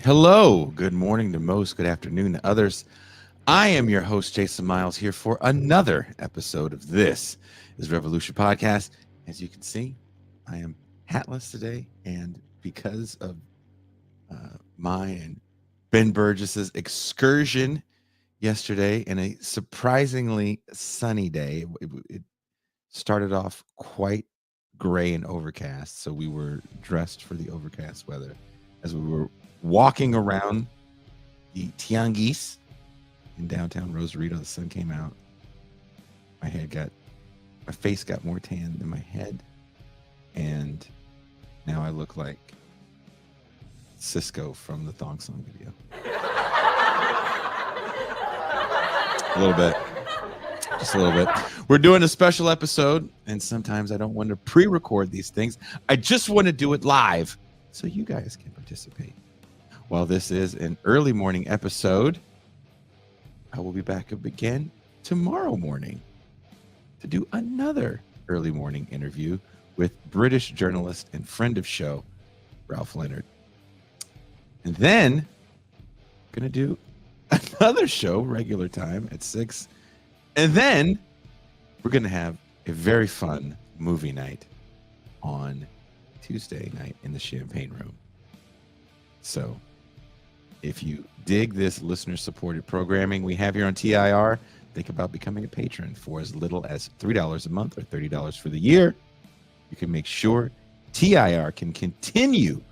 Hello, good morning to most, good afternoon to others. I am your host, Jason Miles, here for another episode of This is Revolution Podcast. As you can see, I am hatless today, and because of my and Ben Burgess's excursion yesterday in a surprisingly sunny day, it started off quite gray and overcast, so we were dressed for the overcast weather as we were walking around the Tianguis in downtown Rosarito. The sun came out. My face got more tan than my head, and now I look like Cisco from the Thong Song video. A little bit. Just a little bit. We're doing a special episode, and sometimes I don't want to pre-record these things. I just want to do it live so you guys can participate. While this is an early morning episode, I will be back up again tomorrow morning to do another early morning interview with British journalist and friend of show, Ralph Leonard. And then I'm going to do another show, regular time at 6. And then we're going to have a very fun movie night on Tuesday night in the Champagne Room. So if you dig this listener-supported programming we have here on TIR, think about becoming a patron for as little as $3 a month or $30 for the year. You can make sure TIR can continue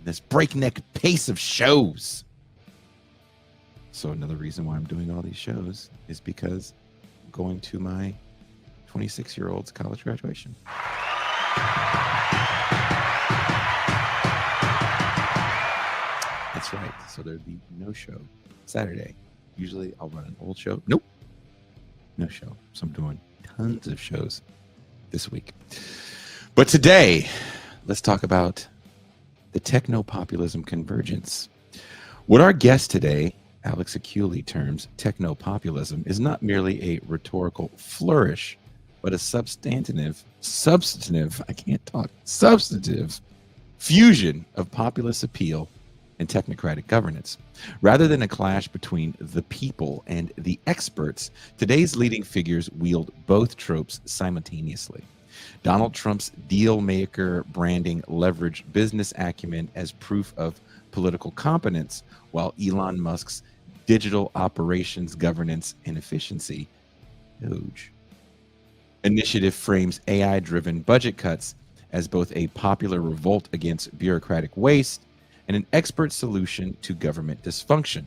this breakneck pace of shows. So another reason why I'm doing all these shows is because I'm going to my 26-year-old's college graduation. That's right. So there'd be no show Saturday. Usually I'll run an old show. Nope. No show. So I'm doing tons of shows this week. But today, let's talk about the technopopulism convergence. What our guest today, Alex Hochuli, terms technopopulism is not merely a rhetorical flourish, but a substantive fusion of populist appeal and technocratic governance. Rather than a clash between the people and the experts, today's leading figures wield both tropes simultaneously. Donald Trump's deal-maker branding leveraged business acumen as proof of political competence, while Elon Musk's digital operations governance and efficiency, DOGE, initiative frames AI-driven budget cuts as both a popular revolt against bureaucratic waste and an expert solution to government dysfunction.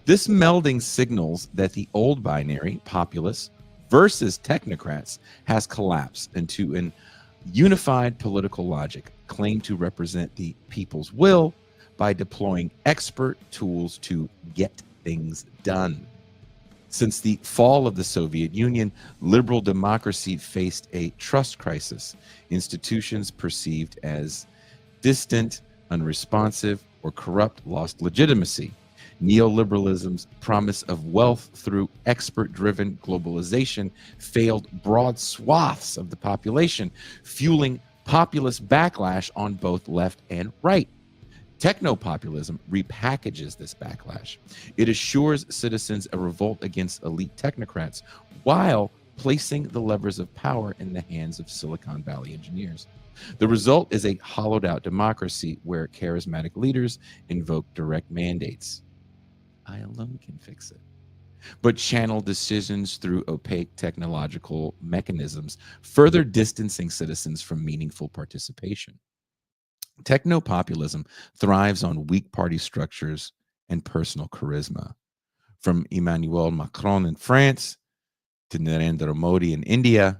This melding signals that the old binary, populists versus technocrats, has collapsed into an unified political logic claimed to represent the people's will by deploying expert tools to get things done. Since the fall of the Soviet Union, liberal democracy faced a trust crisis. Institutions perceived as distant, unresponsive, or corrupt lost legitimacy. Neoliberalism's promise of wealth through expert-driven globalization failed broad swaths of the population, fueling populist backlash on both left and right. Technopopulism repackages this backlash. It assures citizens a revolt against elite technocrats while placing the levers of power in the hands of Silicon Valley engineers. The result is a hollowed-out democracy where charismatic leaders invoke direct mandates. I alone can fix it. But channel decisions through opaque technological mechanisms, further distancing citizens from meaningful participation. Technopopulism thrives on weak party structures and personal charisma. From Emmanuel Macron in France to Narendra Modi in India,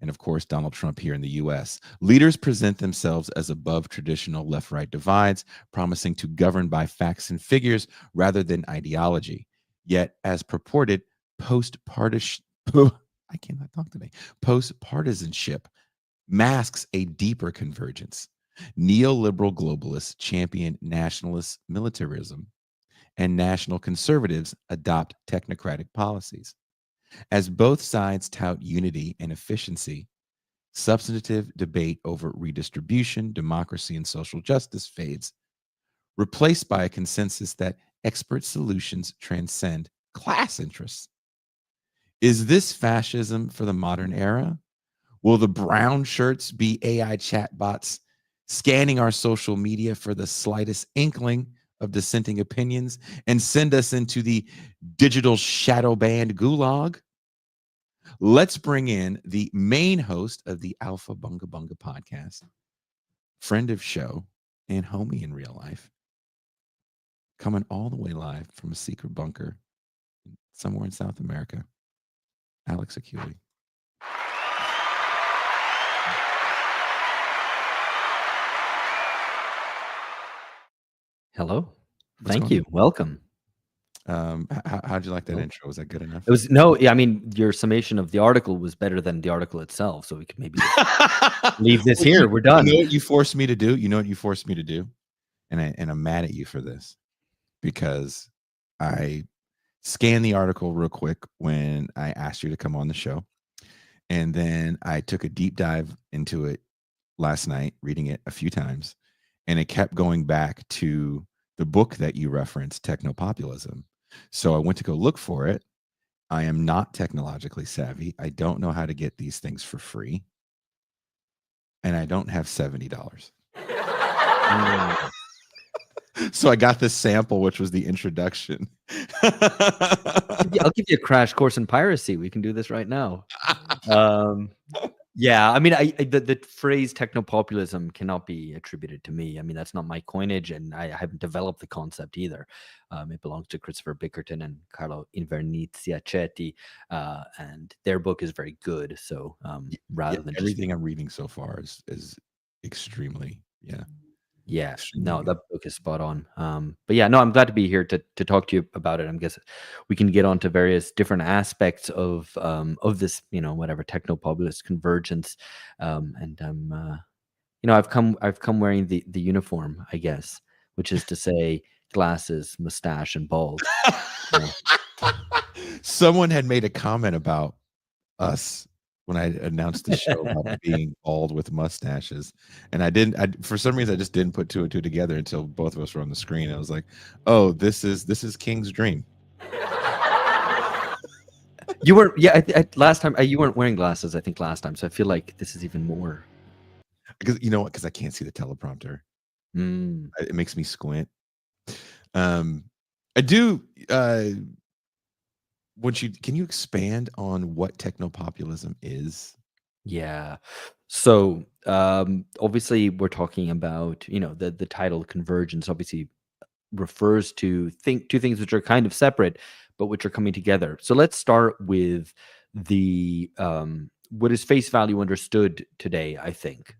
and of course, Donald Trump here in the US. Leaders present themselves as above traditional left-right divides, promising to govern by facts and figures rather than ideology. Yet, as purported, post-partisanship masks a deeper convergence. Neoliberal globalists champion nationalist militarism, and national conservatives adopt technocratic policies. As both sides tout unity and efficiency, substantive debate over redistribution, democracy, and social justice fades. replaced by a consensus that expert solutions transcend class interests. Is this fascism for the modern era? Will the brown shirts be AI chatbots scanning our social media for the slightest inkling of dissenting opinions and send us into the digital shadow banned gulag? Let's bring in the main host of the Alpha Bunga Bunga podcast, friend of show and homie in real life, coming all the way live from a secret bunker somewhere in South America, Alex Hochuli. Hello. Thank you. Welcome. How'd you like that intro? Was that good enough? It was I mean, your summation of the article was better than the article itself, so we could maybe leave this here. We're done. You know what you forced me to do? And I'm mad at you for this because I scanned the article real quick when I asked you to come on the show. And then I took a deep dive into it last night, reading it a few times. And it kept going back to the book that you referenced, Technopopulism. So I went to go look for it. I am not technologically savvy. I don't know how to get these things for free. And I don't have $70. So I got this sample, which was the introduction. I'll give you a crash course in piracy. We can do this right now. Yeah, I mean, the phrase technopopulism cannot be attributed to me. I mean, that's not my coinage, and I haven't developed the concept either. It belongs to Christopher Bickerton and Carlo Invernizzi-Accetti, and their book is very good. So rather than everything I'm reading so far is extremely, no, that book is spot on. But yeah, no, I'm glad to be here to talk to you about it. I guess we can get on to various different aspects of this, whatever techno-populist convergence. And I've come wearing the uniform, I guess, which is to say glasses, mustache, and bald. Someone had made a comment about us when I announced the show about being bald with mustaches, and for some reason I just didn't put two and two together until both of us were on the screen. I was like, "Oh, this is King's dream." You weren't, last time you weren't wearing glasses. I think last time, so I feel like this is even more. Because you know what? Because I can't see the teleprompter. It makes me squint. I do. Can you expand on what technopopulism is? Yeah. So obviously we're talking about, the title convergence obviously refers to two things which are kind of separate, but which are coming together. So let's start with the what is face value understood today, I think,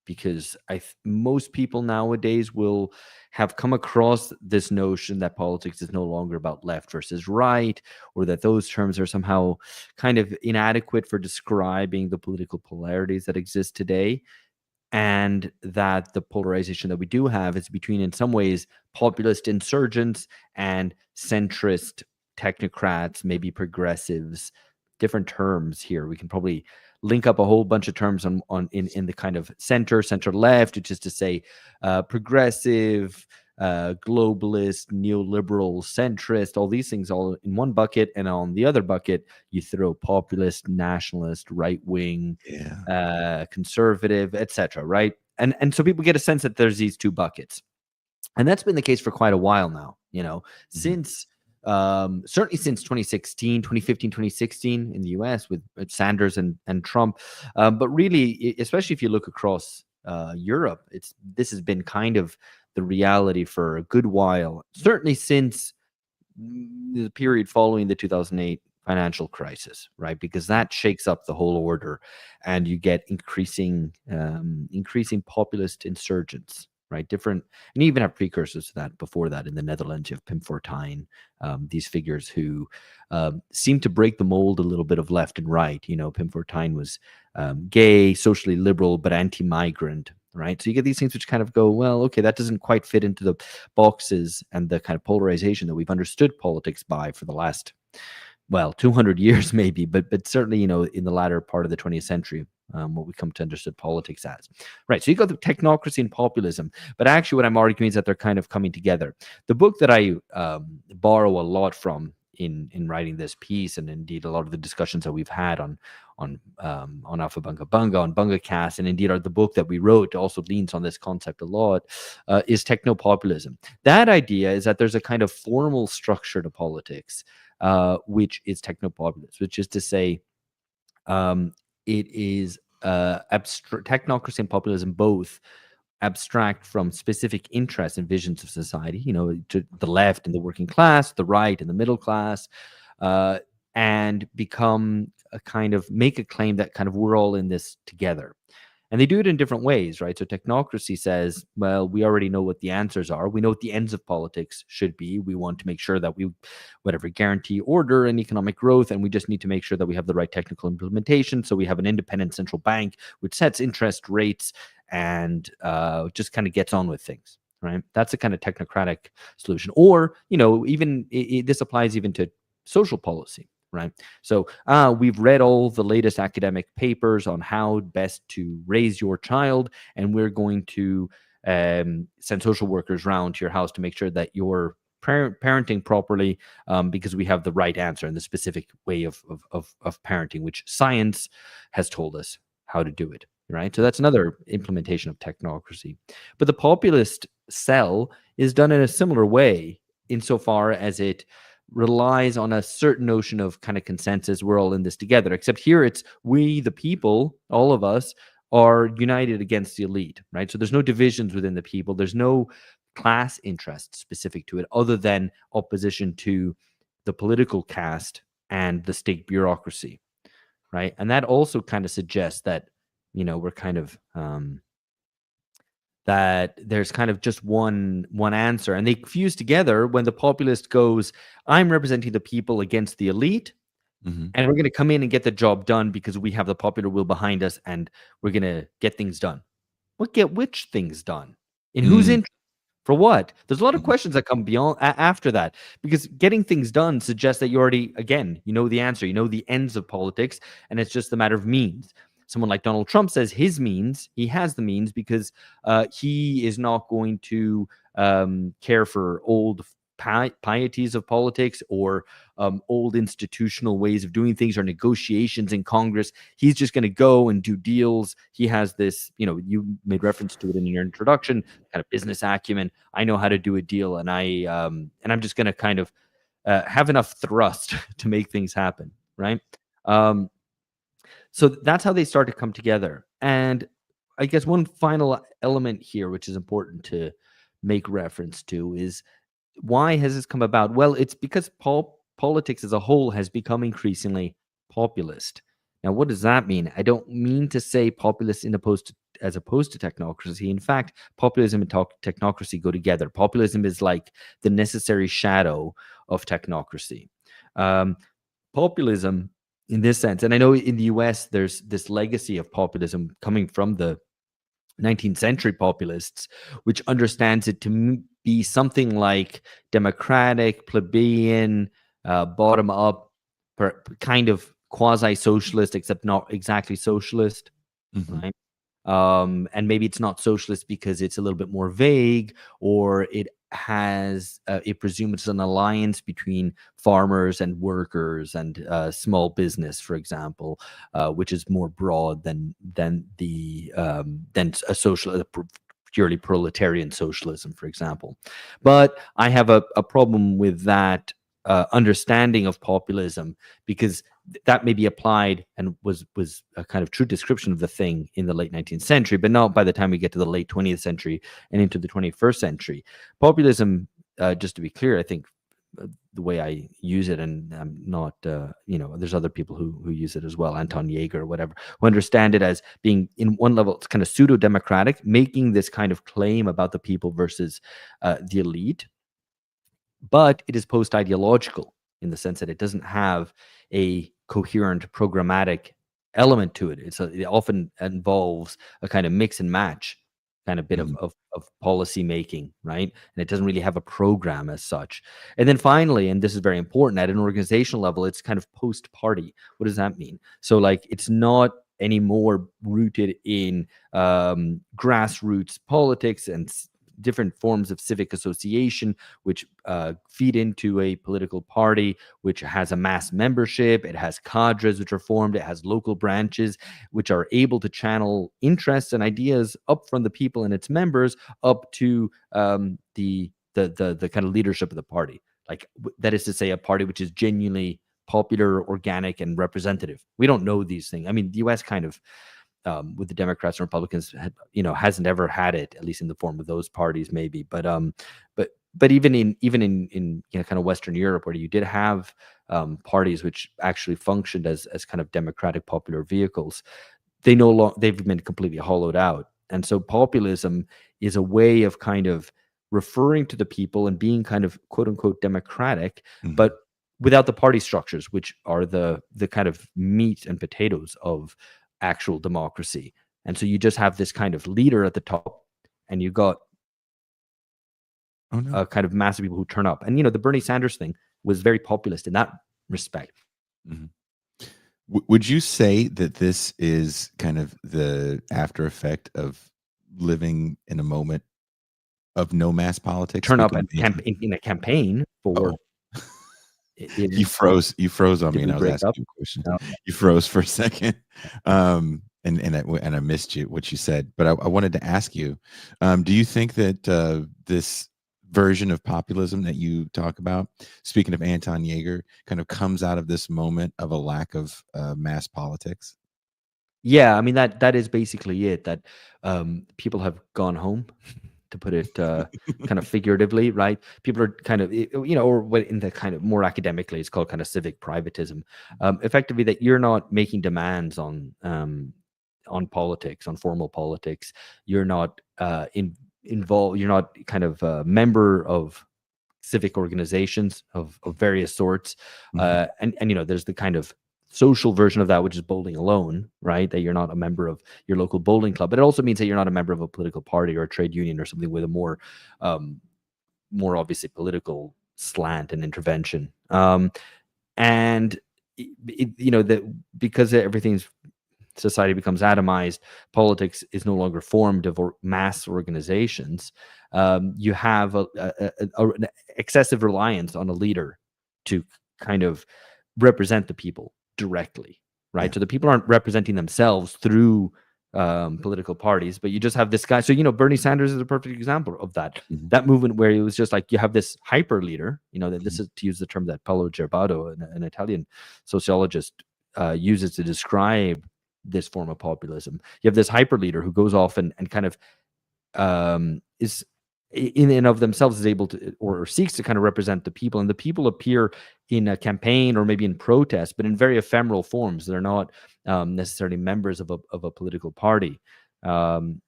because most people nowadays will have come across this notion that politics is no longer about left versus right, or that those terms are somehow kind of inadequate for describing the political polarities that exist today, and that the polarization that we do have is between, in some ways, populist insurgents and centrist technocrats, maybe progressives. Different terms here. We can probably link up a whole bunch of terms in the kind of center left, which is to say progressive, globalist, neoliberal, centrist, all these things all in one bucket, and on the other bucket you throw populist, nationalist, right wing, conservative, etc. Right, and so people get a sense that there's these two buckets, and that's been the case for quite a while now. Since certainly since 2015, 2016 in the US with Sanders and Trump. But really, especially if you look across Europe, this has been kind of the reality for a good while, certainly since the period following the 2008 financial crisis, right? Because that shakes up the whole order, and you get increasing populist insurgents, right? Different, and you even have precursors to that before that in the Netherlands. You have Pim Fortuyn, these figures who seem to break the mold a little bit of left and right. Pim Fortuyn was gay, socially liberal, but anti-migrant, right? So you get these things which kind of go, well, okay, that doesn't quite fit into the boxes and the kind of polarization that we've understood politics by for the last, 200 years maybe, but certainly, in the latter part of the 20th century. what we come to understand politics as. Right. So you got the technocracy and populism, but actually, what I'm arguing is that they're kind of coming together. The book that I borrow a lot from in writing this piece, and indeed a lot of the discussions that we've had on Alpha Bunga Bunga, on Bunga Cast, and indeed the book that we wrote also leans on this concept a lot, is technopopulism. That idea is that there's a kind of formal structure to politics, which is technopopulist, which is to say, it is technocracy and populism both abstract from specific interests and visions of society, to the left and the working class, the right and the middle class, and become a kind of make a claim that kind of we're all in this together. And they do it in different ways, right? So technocracy says, well, we already know what the answers are. We know what the ends of politics should be. We want to make sure that we, guarantee order and economic growth. And we just need to make sure that we have the right technical implementation. So we have an independent central bank which sets interest rates and just kind of gets on with things, right? That's a kind of technocratic solution. Or, even this applies even to social policy. Right. So we've read all the latest academic papers on how best to raise your child, and we're going to send social workers around to your house to make sure that you're parenting properly, because we have the right answer and the specific way of parenting, which science has told us how to do it. Right. So that's another implementation of technocracy. But the populist cell is done in a similar way insofar as it relies on a certain notion of kind of consensus. We're all in this together, except here it's we, the people, all of us are united against the elite, right? So there's no divisions within the people. There's no class interest specific to it other than opposition to the political caste and the state bureaucracy, right? And that also kind of suggests that, we're kind of that there's kind of just one answer, and they fuse together when the populist goes, I'm representing the people against the elite, and we're going to come in and get the job done because we have the popular will behind us, and we're going to get things done. Get which things done? In whose interest? For what? There's a lot of questions that come beyond after that, because getting things done suggests that you already, again, you know the answer, you know the ends of politics, and it's just a matter of means. Someone like Donald Trump says his means, he has the means because he is not going to care for old pieties of politics or old institutional ways of doing things or negotiations in Congress. He's just going to go and do deals. He has this, you made reference to it in your introduction, kind of business acumen. I know how to do a deal, and I'm just going to kind of have enough thrust to make things happen, right? So that's how they start to come together. And I guess one final element here, which is important to make reference to, is why has this come about? Well, it's because politics as a whole has become increasingly populist. Now, what does that mean? I don't mean to say populist as opposed to technocracy. In fact, populism and technocracy go together. Populism is like the necessary shadow of technocracy. Populism, in this sense, and I know in the US there's this legacy of populism coming from the 19th century populists, which understands it to be something like democratic, plebeian, bottom up, kind of quasi-socialist, except not exactly socialist, right? And maybe it's not socialist because it's a little bit more vague, or it has it presumes an alliance between farmers and workers and small business, for example, which is more broad than a social purely proletarian socialism, for example. But I have a problem with that understanding of populism, because that may be applied and was a kind of true description of the thing in the late 19th century, but not by the time we get to the late 20th century and into the 21st century. Populism, just to be clear, I think the way I use it, and I'm not, there's other people who use it as well, Anton Jaeger or whatever, who understand it as being, in one level, it's kind of pseudo-democratic, making this kind of claim about the people versus the elite. But it is post-ideological in the sense that it doesn't have a coherent programmatic element to it. It often involves a kind of mix and match kind of bit of policy making, right? And it doesn't really have a program as such. And then finally, and this is very important, at an organizational level, it's kind of post-party. What does that mean? So like, it's not any more rooted in grassroots politics and different forms of civic association, which feed into a political party, which has a mass membership. It has cadres which are formed. It has local branches which are able to channel interests and ideas up from the people and its members up to the kind of leadership of the party. Like that is to say, a party which is genuinely popular, organic, and representative. We don't know these things. I mean, the U.S. kind of with the Democrats and Republicans, hasn't ever had it, at least in the form of those parties, maybe. But even in kind of Western Europe, where you did have parties which actually functioned as kind of democratic popular vehicles, they've been completely hollowed out. And so populism is a way of kind of referring to the people and being kind of quote unquote democratic, but without the party structures, which are the kind of meat and potatoes of actual democracy. And so you just have this kind of leader at the top, and you got a kind of mass of people who turn up. And the Bernie Sanders thing was very populist in that respect. Would you say that this is kind of the after effect of living in a moment of no mass politics? Turn up in a campaign for. You froze on me, and I was asking you a question. No. You froze for a second, and I missed what you said. But I wanted to ask you: do you think that this version of populism that you talk about, speaking of Anton Yeager, kind of comes out of this moment of a lack of mass politics? Yeah, I mean that is basically it. That people have gone home. To put it kind of figuratively, right? People are kind of, or what in the kind of more academically, it's called kind of civic privatism. Effectively, that you're not making demands on politics, on formal politics. You're not involved. You're not kind of a member of civic organizations of various sorts, and there's the kind of social version of that, which is bowling alone, right? That you're not a member of your local bowling club, but it also means that you're not a member of a political party or a trade union or something with a more obviously political slant and intervention. And that because society becomes atomized, politics is no longer formed of mass organizations. You have an excessive reliance on a leader to kind of represent the people directly, right? Yeah. So the people aren't representing themselves through political parties, but you just have this guy. So, Bernie Sanders is a perfect example of that. That movement where it was just like you have this hyper leader, that this is to use the term that Paolo Gerbato, an Italian sociologist, uses to describe this form of populism. You have this hyper leader who goes off and kind of is in and of themselves is able to or seeks to kind of represent the people, and the people appear in a campaign or maybe in protest, but in very ephemeral forms. They're not necessarily members of a political party. And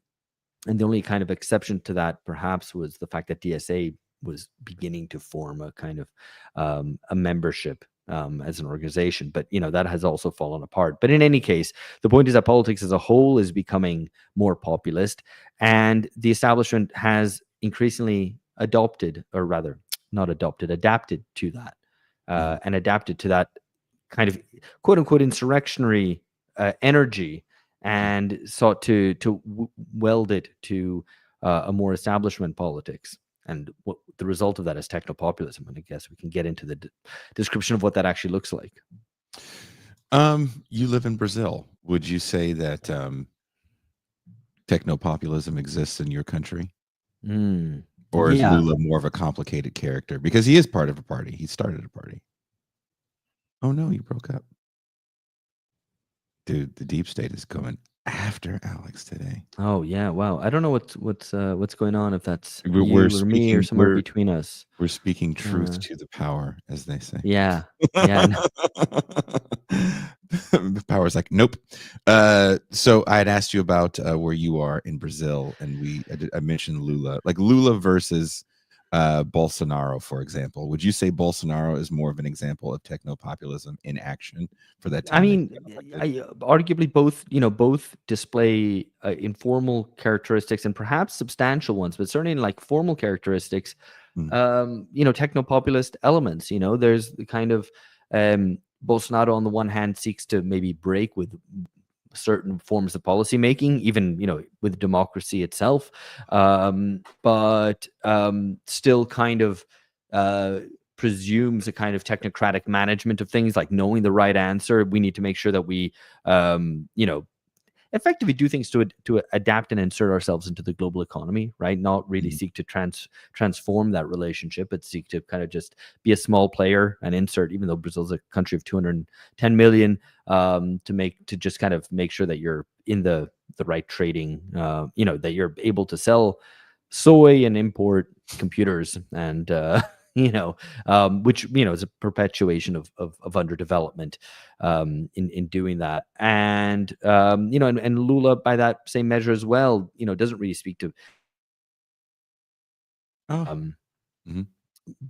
the only kind of exception to that perhaps was the fact that DSA was beginning to form a kind of a membership as an organization, but that has also fallen apart. But in any case, the point is that politics as a whole is becoming more populist, and the establishment has increasingly adapted to that, and adapted to that kind of quote unquote insurrectionary energy, and sought to weld it to a more establishment politics. And what the result of that is technopopulism. And I guess we can get into the description of what that actually looks like. You live in Brazil. Would you say that technopopulism exists in your country? Or is Lula more of a complicated character? Because he is part of a party. He started a party. Oh, no, you broke up. Dude, the deep state is going after Alex today. Oh yeah, wow. I don't know what's going on, if that's you or me or somewhere between us. We're speaking truth to the power, as they say. Yeah. Yeah. The power's like, nope. So I had asked you about where you are in Brazil, and I mentioned Lula, like Lula versus Bolsonaro, for example. Would you say Bolsonaro is more of an example of technopopulism in action for that time? I mean, arguably both display informal characteristics and perhaps substantial ones, but certainly in like formal characteristics, technopopulist elements. There's the kind of Bolsonaro on the one hand seeks to maybe break with certain forms of policy making, even with democracy itself, but still kind of presumes a kind of technocratic management of things, like knowing the right answer. We need to make sure that we effectively do things to adapt and insert ourselves into the global economy, right? Not really seek to transform that relationship, but seek to kind of just be a small player and insert, even though Brazil's a country of 210 million, to just kind of make sure that you're in the right trading, that you're able to sell soy and import computers and which is a perpetuation of underdevelopment in doing that. And and Lula, by that same measure as well, doesn't really speak to Oh. um, Mhm.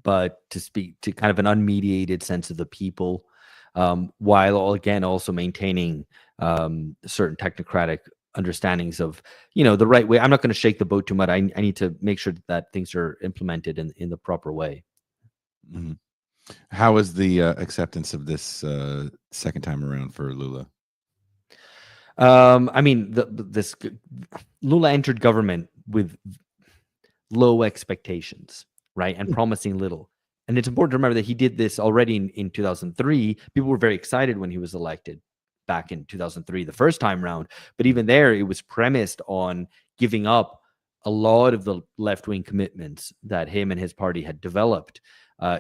but to speak to kind of an unmediated sense of the people, while again also maintaining certain technocratic understandings of the right way. I'm not going to shake the boat too much. I need to make sure that things are implemented in the proper way. Mhm. How was the acceptance of this second time around for Lula? I mean, this Lula entered government with low expectations, right, and promising little. And it's important to remember that he did this already in 2003. People were very excited when he was elected back in 2003, the first time round. But even there, it was premised on giving up a lot of the left-wing commitments that him and his party had developed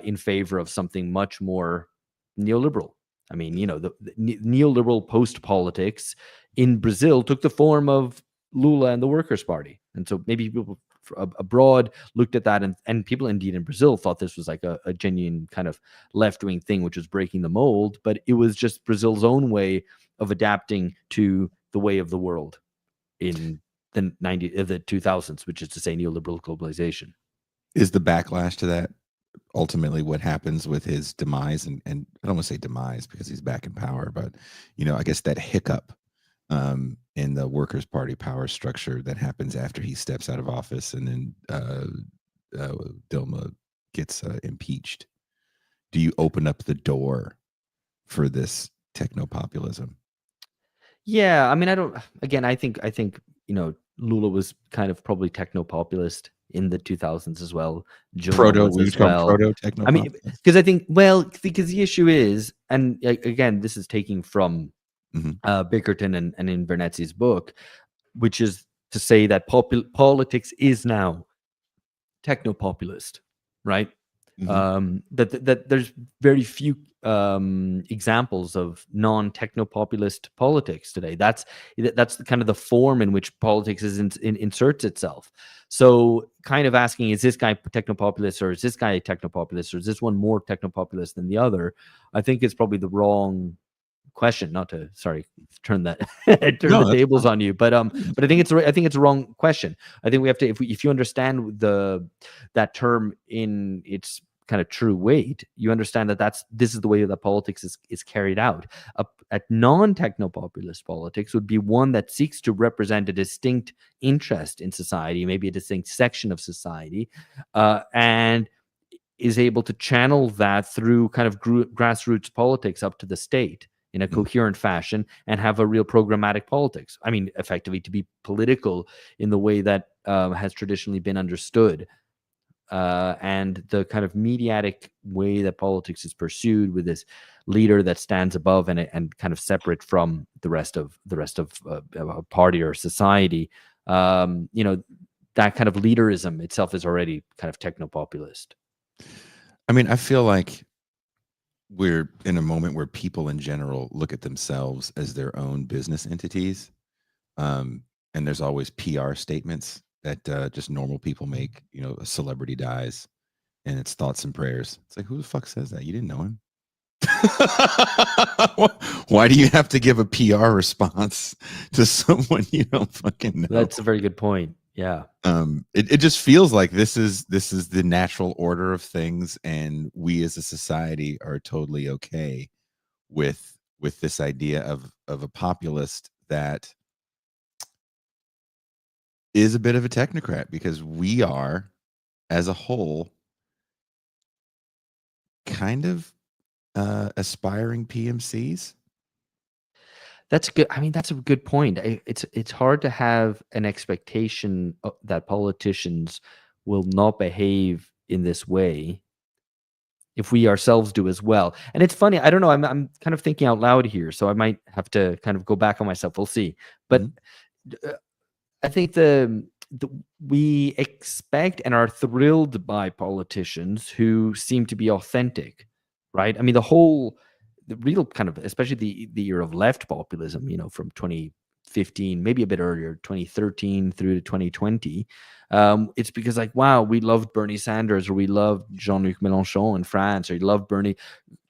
in favor of something much more neoliberal. I mean, the neoliberal post-politics in Brazil took the form of Lula and the Workers' Party. And so maybe people abroad looked at that, and people indeed in Brazil thought this was like a genuine kind of left-wing thing, which was breaking the mold, but it was just Brazil's own way of adapting to the way of the world in the 2000s, which is to say neoliberal globalization. Is the backlash to that ultimately what happens with his demise? And I don't want to say demise because he's back in power, but I guess that hiccup in the Workers' Party power structure that happens after he steps out of office and then Dilma gets impeached. Do you open up the door for this technopopulism? Yeah, I mean, I think Lula was kind of probably technopopulist in the 2000s as well. Dilma was We as would call well. proto I mean, technopopulist. because I think, well, because the issue is, and again, this is taking from Mhm. Bickerton and in Bernetzi's book, which is to say that politics is now technopopulist, right? Mhm. That there's very few examples of non-technopopulist politics today. That's kind of the form in which politics inserts itself. So, kind of asking, is this guy technopopulist, or is this guy a technopopulist, or is this one more technopopulist than the other? I think it's probably the wrong question. Not to turn that turn No, the that's tables fine. on you, but I think it's a wrong question. I think we have to, if you understand that term in its kind of true weight, you understand that this is the way that politics is carried out. A non-techno-populist politics would be one that seeks to represent a distinct interest in society, maybe a distinct section of society, and is able to channel that through kind of grassroots politics up to the state in a Mhm. coherent fashion, and have a real programmatic politics. I mean, effectively, to be political in the way that has traditionally been understood, and the kind of mediatic way that politics is pursued, with this leader that stands above and kind of separate from the rest of a party or society. That kind of leaderism itself is already kind of techno-populist. I mean, I feel like we're in a moment where people in general look at themselves as their own business entities. Um, and there's always PR statements that just normal people make. A celebrity dies and it's thoughts and prayers. It's like, who the fuck says that? You didn't know him. Why do you have to give a PR response to someone you don't fucking know? That's a very good point. Yeah. It just feels like this is the natural order of things, and we as a society are totally okay with this idea of a populist that is a bit of a technocrat, because we are, as a whole, kind of aspiring PMCs. That's good. I mean, that's a good point. It's hard to have an expectation that politicians will not behave in this way if we ourselves do as well. And it's funny. I don't know. I'm kind of thinking out loud here, so I might have to kind of go back on myself. We'll see. But Mhm. I think the we expect and are thrilled by politicians who seem to be authentic, right? I mean, the real kind of, especially the year of left populism, from 2015, maybe a bit earlier, 2013 through to 2020. It's because like, wow, we loved Bernie Sanders, or we loved Jean-Luc Mélenchon in France, or you loved Bernie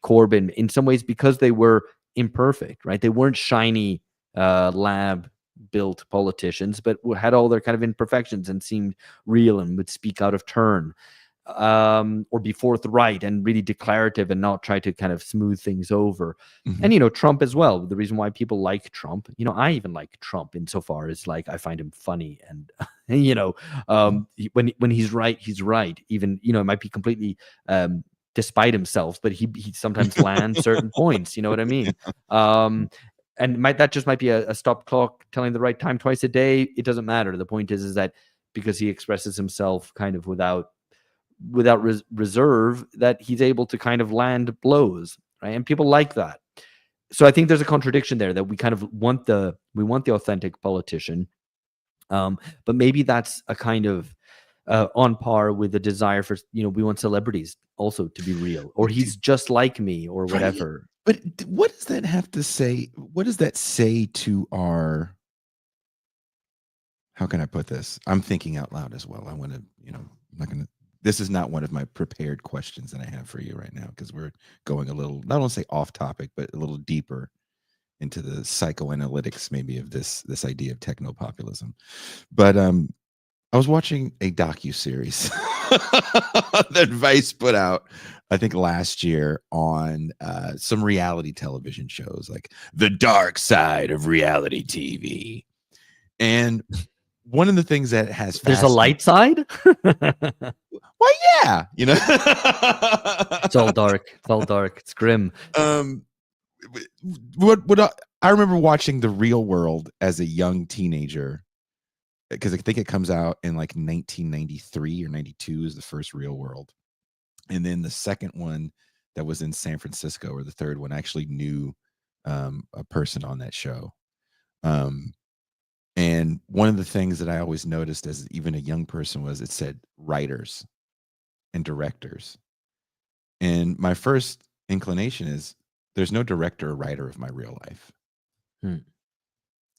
Corbyn in some ways because they were imperfect, right? They weren't shiny lab built politicians, but had all their kind of imperfections and seemed real and would speak out of turn, or be forthright and really declarative and not try to kind of smooth things over. Mhm. And Trump as well. The reason why people like Trump, I even like Trump insofar as like I find him funny, and Mhm. when he's right, he's right. Even it might be completely despite himself, but he sometimes lands certain points. You know what I mean? And that just might be a stop clock telling the right time twice a day. It doesn't matter. The point is that because he expresses himself kind of without reserve, that he's able to kind of land blows, right? And people like that. So I think there's a contradiction there, that we kind of want the authentic politician, but maybe that's a kind of on par with the desire for we want celebrities also to be real, or Do he's just like me, or Right. whatever. But what does that have to say? What does that say to our, how can I put this? I'm thinking out loud as well. I want to, I'm not going to, this is not one of my prepared questions that I have for you right now, because we're going a little, not only say off topic, but a little deeper into the psychoanalytics maybe of this idea of technopopulism. But I was watching a docu-series that Vice put out, I think last year, on some reality television shows, like the dark side of reality TV. And one of the things that has There's a fascinated, light side. well, yeah, It's all dark. It's all dark. It's grim. um, what I remember watching The Real World as a young teenager, because I think it comes out in like 1993 or 92 is the first Real World. And then the second one that was in San Francisco, or the third one, I actually knew a person on that show. Um, and one of the things that I always noticed as even a young person was it said writers and directors. And my first inclination is there's no director or writer of my real life. Hmm.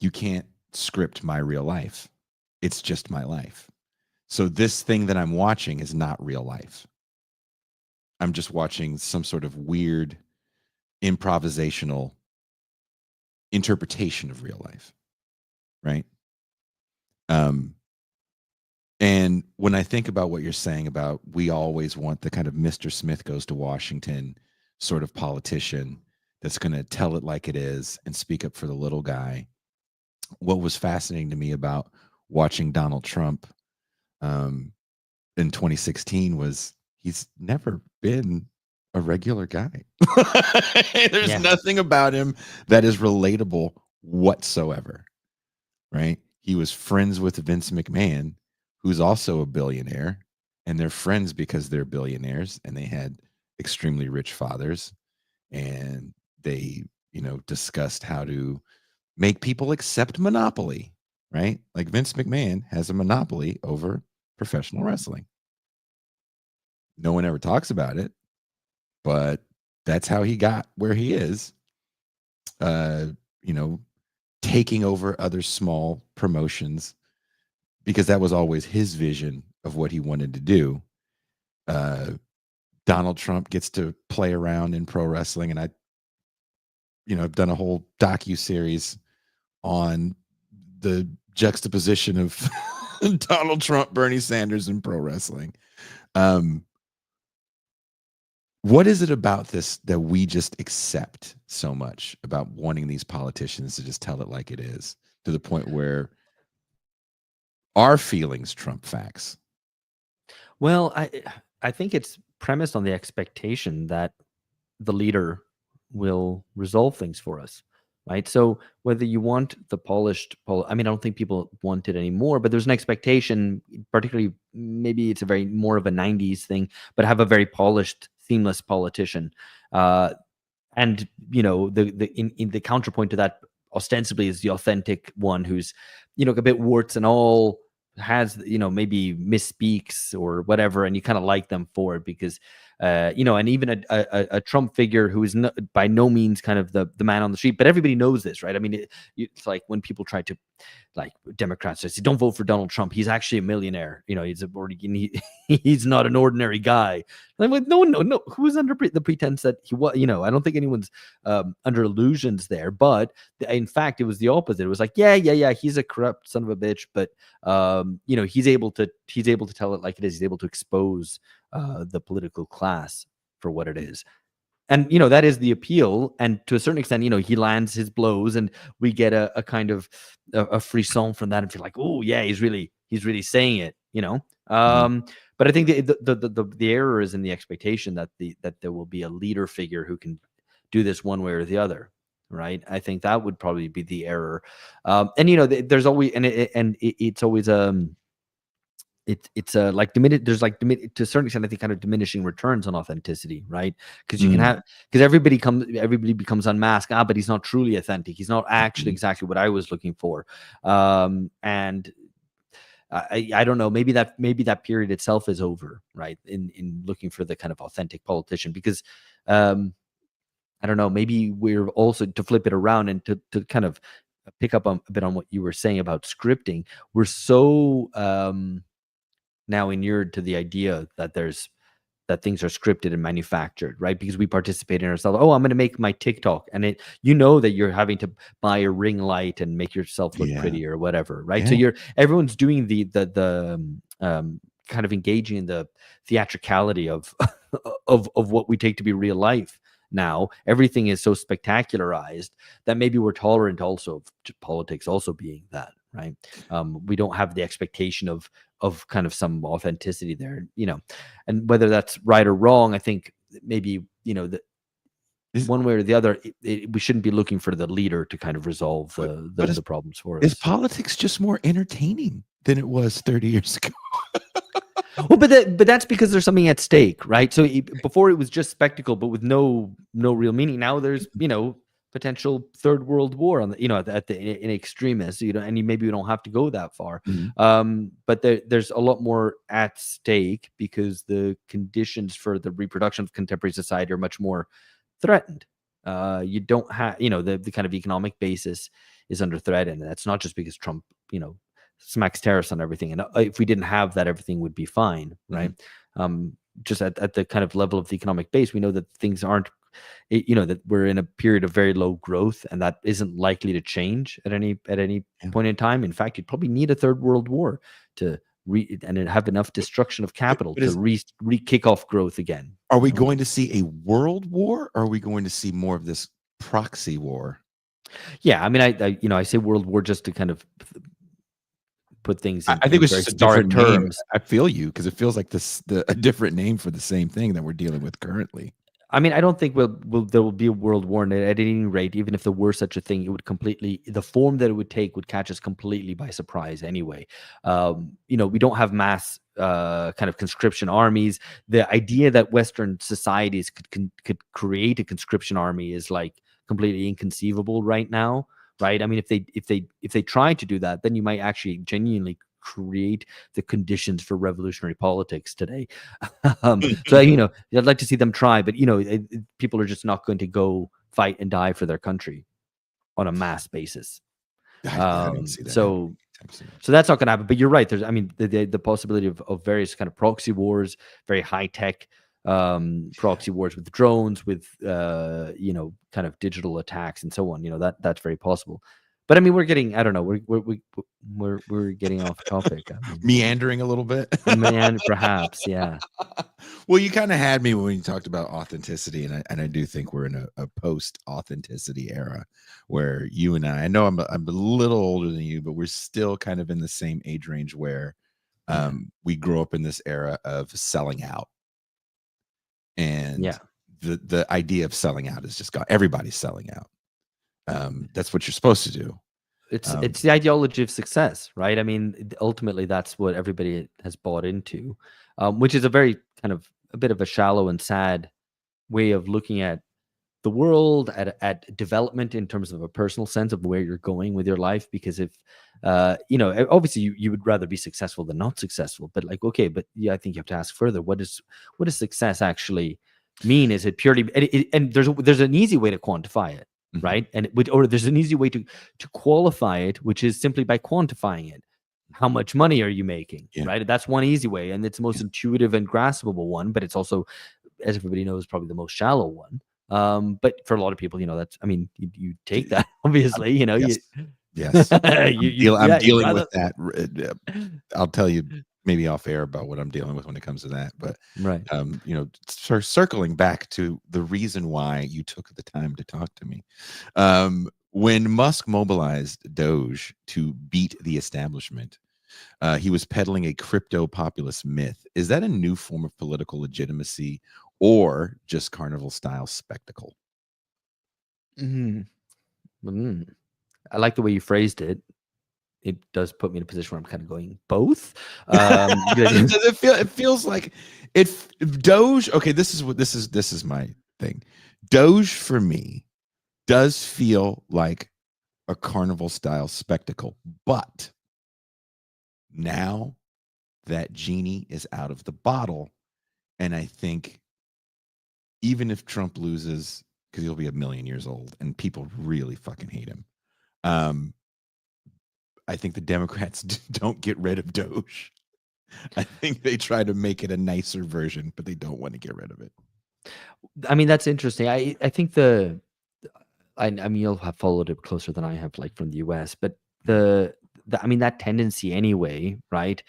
You can't script my real life. It's just my life. So this thing that I'm watching is not real life. I'm just watching some sort of weird improvisational interpretation of real life, right? Um, and when I think about what you're saying about we always want the kind of Mr. Smith goes to Washington sort of politician that's going to tell it like it is and speak up for the little guy. What was fascinating to me about watching Donald Trump um, in 2016 was he's never been a regular guy. There's Yeah. nothing about him that is relatable whatsoever, right? He was friends with Vince McMahon, who's also a billionaire, and they're friends because they're billionaires and they had extremely rich fathers, and they, discussed how to make people accept monopoly, right? Like Vince McMahon has a monopoly over professional wrestling. No one ever talks about it, but that's how he got where he is. Uh, you know, taking over other small promotions because that was always his vision of what he wanted to do. Uh, Donald Trump gets to play around in pro wrestling, and I've done a whole docu series on the juxtaposition of Donald Trump, Bernie Sanders, in pro wrestling. Um, what is it about this that we just accept so much about wanting these politicians to just tell it like it is, to the point where our feelings trump facts? Well, I think it's premised on the expectation that the leader will resolve things for us. right? So whether you want the polished, I mean, I don't think people want it anymore, but there's an expectation, particularly maybe it's a very more of a 90s thing, but have a very polished, seamless politician. And in the counterpoint to that ostensibly is the authentic one who's a bit warts and all, has maybe misspeaks or whatever, and you kind of like them for it because and even a Trump figure who is by no means kind of the man on the street, but everybody knows this, right? I mean, it's like when people try to, like, Democrats say, don't vote for Donald Trump. He's actually a millionaire. He's not an ordinary guy. And I'm like, no. Who's under the pretense that he was? I don't think anyone's under illusions there. But in fact, it was the opposite. It was like, yeah. He's a corrupt son of a bitch, but he's able to tell it like it is. He's able to expose the political class for what it is. And that is the appeal, and to a certain extent, he lands his blows, and we get a kind of a frisson from that, and feel like, oh yeah, he's really saying it, But I think the error is in the expectation that there will be a leader figure who can do this one way or the other, right? I think that would probably be the error, and there's always it's always it's like there's like to a certain extent, I think, kind of diminishing returns on authenticity, right? Because you can have, because everybody becomes unmasked. But he's not truly authentic. He's not actually exactly what I was looking for. And I don't know. Maybe that period itself is over, right? In looking for the kind of authentic politician, because I don't know. Maybe we're also, to flip it around and to kind of pick up a bit on what you were saying about scripting. We're so now inured to the idea that things are scripted and manufactured, right? Because we participate in ourselves. Oh, I'm going to make my TikTok, and that you're having to buy a ring light and make yourself look pretty or whatever, right? So everyone's doing the kind of engaging in the theatricality of of what we take to be real life. Now everything is so spectacularized that maybe we're tolerant also of politics also being that, right? We don't have the expectation of kind of some authenticity there, and whether that's right or wrong, I think maybe, one way or the other, we shouldn't be looking for the leader to kind of resolve the problems for us. Is politics just more entertaining than it was 30 years ago? Well, but that's because there's something at stake, right? So before it was just spectacle, but with no real meaning. Now there's potential third world war on in extremis, and maybe we don't have to go that far. But there's a lot more at stake because the conditions for the reproduction of contemporary society are much more threatened. You don't have, the kind of economic basis is under threat, and that's not just because Trump, smacks tariffs on everything. And if we didn't have that, everything would be fine, right? Just at the kind of level of the economic base, we know that things aren't, that we're in a period of very low growth, and that isn't likely to change at any point in time. In fact, you'd probably need a third world war to and have enough destruction of capital to kick off growth again. Are we going to see a world war, or are we going to see more of this proxy war? Yeah, I mean, I say world war just to kind of put things in, I think it's just a different terms. Name. I feel you, because it feels like a different name for the same thing that we're dealing with currently. I mean, I don't think there will be a world war, and at any rate, even if there were such a thing, it would the form that it would take would catch us completely by surprise anyway. We don't have mass kind of conscription armies. The idea that Western societies could create a conscription army is like completely inconceivable right now, right? I mean, if they try to do that, then you might actually genuinely create the conditions for revolutionary politics today. So I'd like to see them try, but people are just not going to go fight and die for their country on a mass basis. I don't see that so that's not going to happen. But you're right. There's, I mean, the possibility of various kind of proxy wars, very high tech proxy wars with drones, with kind of digital attacks and so on. That's very possible. But I mean, we're getting, I don't know, we're getting off topic. I mean, meandering a little bit. Perhaps, yeah. Well, you kind of had me when you talked about authenticity, and I do think we're in a post-authenticity era where you and I know I'm a little older than you, but we're still kind of in the same age range where we grew up in this era of selling out. And the idea of selling out is just gone. Everybody's selling out. That's what you're supposed to do. It's the ideology of success, right? I mean, ultimately, that's what everybody has bought into, which is a very kind of a bit of a shallow and sad way of looking at the world, at development in terms of a personal sense of where you're going with your life. Because if obviously you would rather be successful than not successful, but like, okay, but yeah, I think you have to ask further, what does success actually mean? Is it purely and there's an easy way to quantify it, Mhm. right? And or there's an easy way to qualify it, which is simply by quantifying it. How much money are you making? Yeah. Right? That's one easy way, and it's the most Yeah. intuitive and graspable one, but it's also, as everybody knows, probably the most shallow one. But for a lot of people, that's, I mean, you take that, obviously, Yes. you Yes. I'm yeah, you'd dealing rather with that. I'll tell you maybe off air about what I'm dealing with when it comes to that. But right. circling back to the reason why you took the time to talk to me, when Musk mobilized Doge to beat the establishment, he was peddling a crypto populist myth. Is that a new form of political legitimacy or just carnival style spectacle? Mhm. Mm. I like the way you phrased it. It does put me in a position where I'm kind of going both. Does it feel? It feels like it. Doge. Okay, this is my thing. Doge for me does feel like a carnival style spectacle, but now that genie is out of the bottle, and I think even if Trump loses, because he'll be 1,000,000 years old, and people really fucking hate him. Um, I think the Democrats don't get rid of Doge. I think they try to make it a nicer version, but they don't want to get rid of it. I mean, that's interesting. I think I mean, you'll have followed it closer than I have, like from the US, but I mean, that tendency anyway, right,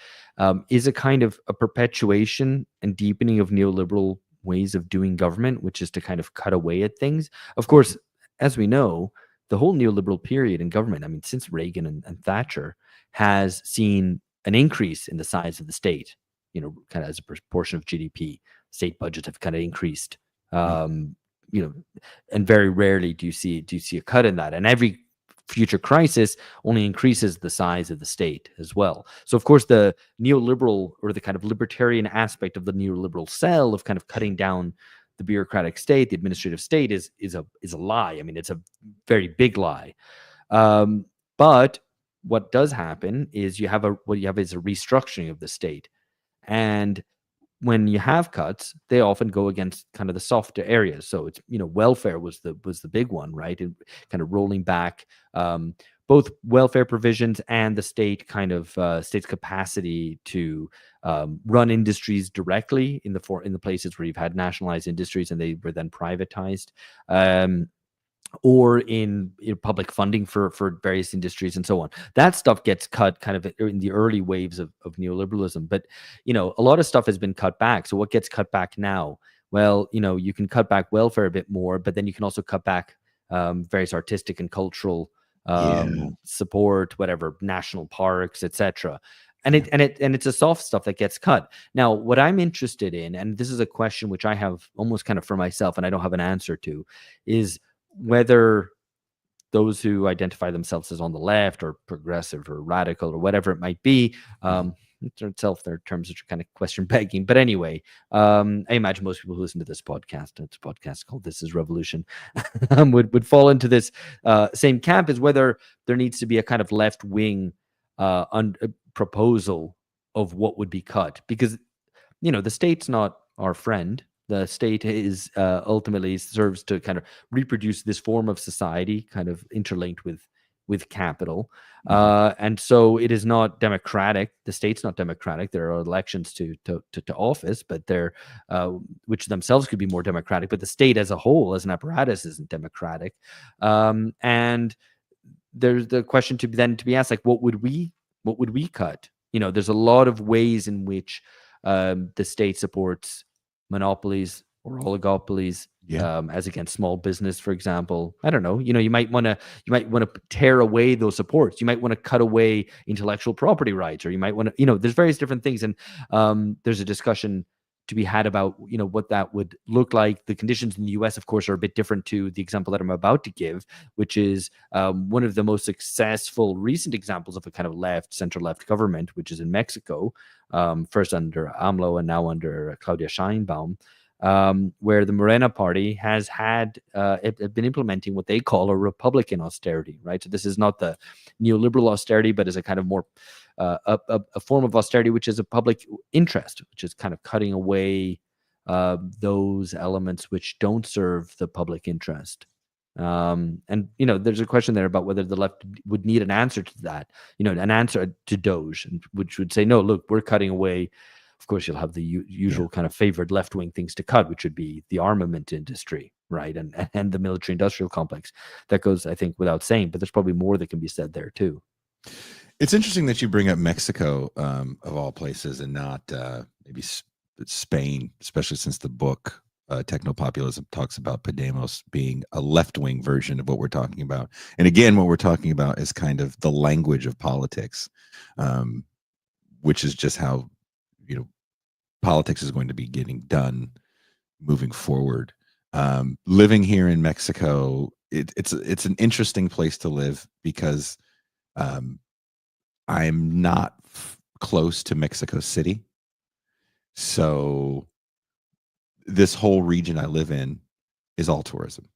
is a kind of a perpetuation and deepening of neoliberal ways of doing government, which is to kind of cut away at things. Of course, as we know, the whole neoliberal period in government, I mean, since Reagan and Thatcher, has seen an increase in the size of the state, kind of as a proportion of GDP. State budgets have kind of increased. Mm. Um, you know, and very rarely do you see a cut in that. And every future crisis only increases the size of the state as well. So of course the neoliberal, or the kind of libertarian aspect of the neoliberal cell of kind of cutting down the bureaucratic state, the administrative state, is a lie. I mean, it's a very big lie. But what does happen is what you have is a restructuring of the state. And when you have cuts, they often go against kind of the softer areas. So it's, welfare was the big one, right? And kind of rolling back both welfare provisions and the state's capacity to run industries directly in the places where you've had nationalized industries and they were then privatized. Or in public funding for various industries and so on. That stuff gets cut kind of in the early waves of neoliberalism. But, a lot of stuff has been cut back. So what gets cut back now? Well, you can cut back welfare a bit more, but then you can also cut back various artistic and cultural Yeah. support, whatever, national parks, etc. And it's a soft stuff that gets cut. Now, what I'm interested in, and this is a question which I have almost kind of for myself, and I don't have an answer to, is whether those who identify themselves as on the left or progressive or radical or whatever it might be, itself, their terms which are kind of question begging. But anyway, I imagine most people who listen to this podcast, it's a podcast called This Is Revolution, would fall into this same camp, is whether there needs to be a kind of left wing proposal of what would be cut. Because, the state's not our friend. The state is ultimately serves to kind of reproduce this form of society, kind of interlinked with capital, and so it is not democratic. The state's not democratic. There are elections to office, but they're which themselves could be more democratic. But the state as a whole, as an apparatus, isn't democratic. And there's the question to be asked, like, what would we cut? There's a lot of ways in which the state supports monopolies or oligopolies, Yeah. as against small business, for example. I don't know. You might want to tear away those supports. You might want to cut away intellectual property rights, or you might want to. There's various different things, and there's a discussion to be had about what that would look like. The conditions in the U.S., of course, are a bit different to the example that I'm about to give, which is one of the most successful recent examples of a kind of center-left government, which is in Mexico, first under AMLO and now under Claudia Sheinbaum, where the Morena party has been implementing what they call a Republican austerity, right? So this is not the neoliberal austerity, but is a kind of more a form of austerity which is a public interest, which is kind of cutting away those elements which don't serve the public interest. And there's a question there about whether the left would need an answer to that, an answer to DOGE, which would say, no, look, we're cutting away. Of course, you'll have the usual kind of favored left-wing things to cut, which would be the armament industry, right, and the military-industrial complex. That goes, I think, without saying, but there's probably more that can be said there too. It's interesting that you bring up Mexico, of all places, and not maybe Spain, especially since the book Techno-Populism talks about Podemos being a left-wing version of what we're talking about. And again, what we're talking about is kind of the language of politics, which is just how politics is going to be getting done moving forward. Living here in Mexico, it's an interesting place to live because I'm not close to Mexico City. So this whole region I live in is all tourism.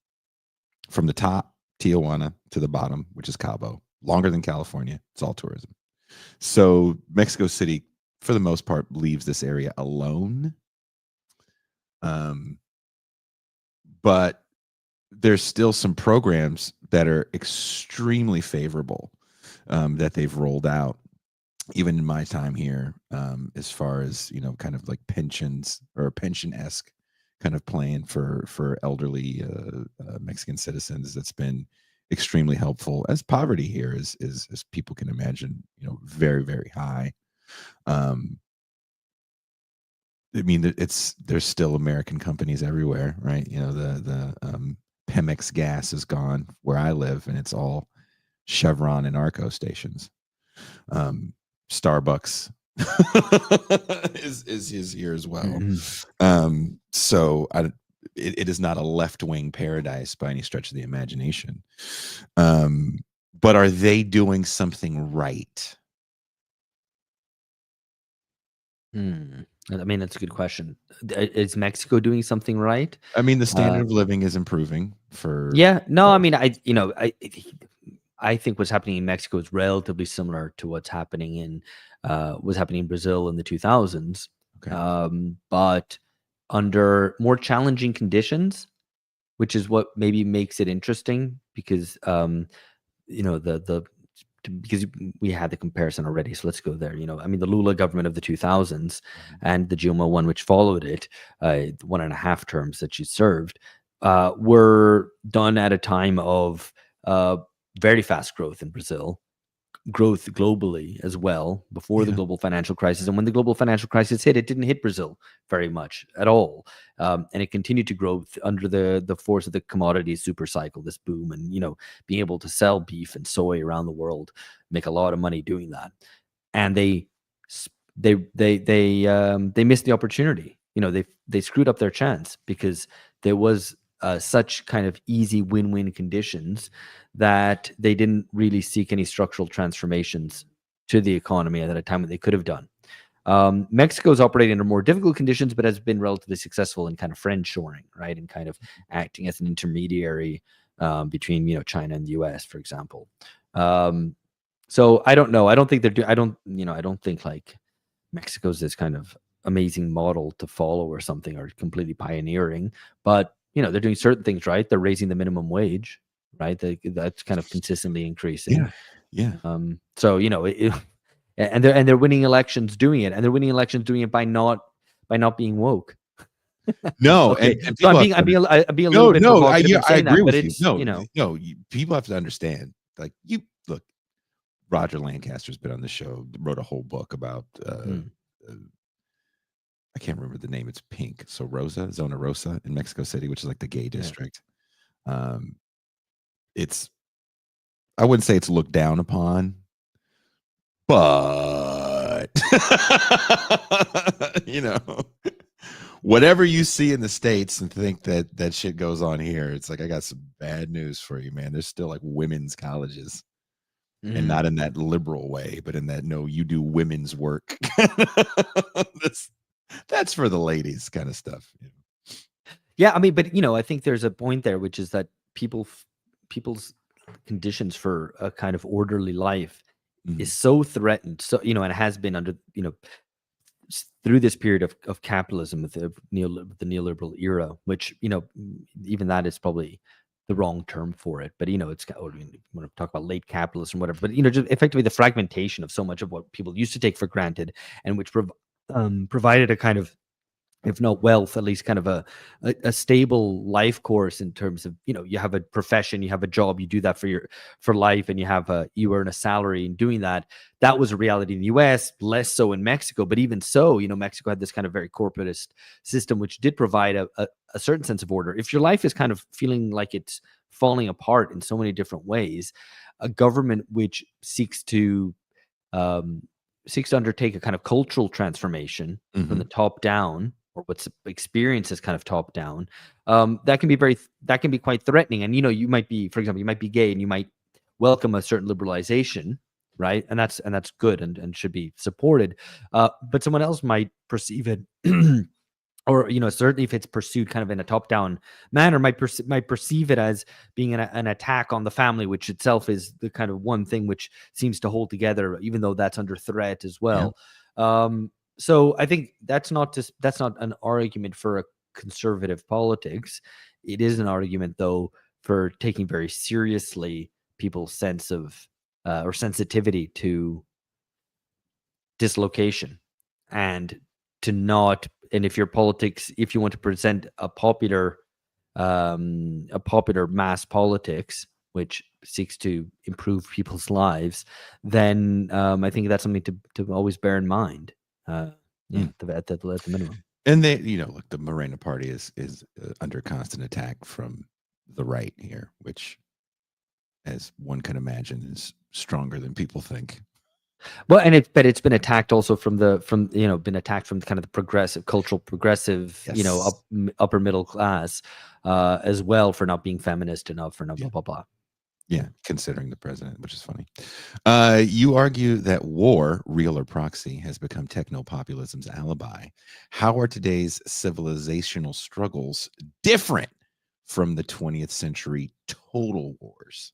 From the top, Tijuana, to the bottom, which is Cabo, longer than California, it's all tourism. So Mexico City, for the most part, leaves this area alone. But there's still some programs that are extremely favorable that they've rolled out, even in my time here, as far as kind of like pensions or a pension-esque kind of plan for elderly Mexican citizens. That's been extremely helpful, as poverty here is as people can imagine, very, very high. I mean, there's still American companies everywhere, right? The Pemex gas is gone where I live, and it's all Chevron and Arco stations. Starbucks is here as well. Mm-hmm. So it is not a left-wing paradise by any stretch of the imagination. But are they doing something right? I mean, that's a good question. Is Mexico doing something right? I mean, the standard of living is improving for. Yeah, no, I mean, I think what's happening in Mexico is relatively similar to what's happening in Brazil in the 2000s, Okay. but under more challenging conditions, which is what maybe makes it interesting because because we had the comparison already, so let's go there. I mean, the Lula government of the 2000s and the Dilma one, which followed it, 1.5 terms that she served, were done at a time of very fast growth in Brazil, growth globally as well, before the global financial crisis. And when the global financial crisis hit, it didn't hit Brazil very much at all. And it continued to grow under the force of the commodities super cycle, this boom, and being able to sell beef and soy around the world, make a lot of money doing that. And they missed the opportunity. They screwed up their chance because there was such kind of easy win-win conditions that they didn't really seek any structural transformations to the economy at a time when they could have done. Mexico is operating under more difficult conditions, but has been relatively successful in kind of friendshoring, right, and kind of acting as an intermediary between China and the U.S., for example. So I don't know. I don't think I don't think like Mexico's this kind of amazing model to follow or something, or completely pioneering, but they're doing certain things right. They're raising the minimum wage, right? That's kind of consistently increasing. Yeah. So and they're winning elections doing it, and they're winning elections doing it by not being woke. No, okay. and So I'm being a little bit provocative in saying I agree that, but with you. it's No, people have to understand. Like look, Roger Lancaster's been on the show, wrote a whole book about. I can't remember the name. It's pink. So Zona Rosa in Mexico City, which is like the gay district. It's, I wouldn't say it's looked down upon, but whatever you see in the States and think that shit goes on here, it's like, I got some bad news for you, man. There's still like women's colleges, and not in that liberal way, but in that, no, you do women's work. That's for the ladies kind of stuff. Yeah, I mean, but I think there's a point there, which is that people's conditions for a kind of orderly life is so threatened. So and it has been under through this period of capitalism with the neoliberal era, which even that is probably the wrong term for it. But it's when we talk about late capitalism, whatever. But just effectively the fragmentation of so much of what people used to take for granted, and which provided a kind of, if not wealth, at least kind of a stable life course in terms of, you have a profession, you have a job, you do that for life, and you earn a salary in doing that. That was a reality in the US, less so in Mexico. But even so, Mexico had this kind of very corporatist system, which did provide a certain sense of order. If your life is kind of feeling like it's falling apart in so many different ways, a government which seeks to undertake a kind of cultural transformation from the top down, or what's experienced as kind of top down, that can be quite threatening. And you might be, for example, you might be gay, and you might welcome a certain liberalization, right? And that's good and should be supported. But someone else might perceive it, or certainly if it's pursued kind of in a top-down manner, might perceive it as being an attack on the family, which itself is the kind of one thing which seems to hold together, even though that's under threat as well. Yeah. So I think that's not an argument for a conservative politics. It is an argument, though, for taking very seriously people's sense of or sensitivity to dislocation, and to not. And if your politics, if you want to present a popular mass politics which seeks to improve people's lives, then I think that's something to always bear in mind. At the minimum. And they, look, the Morena Party is under constant attack from the right here, which, as one can imagine, is stronger than people think. Well, and it's been attacked also from been attacked from kind of the progressive, cultural progressive, yes, upper middle class, as well, for not being feminist enough, for not blah blah blah. Yeah, considering the president, which is funny. You argue that war, real or proxy, has become technopopulism's alibi. How are today's civilizational struggles different from the 20th century total wars?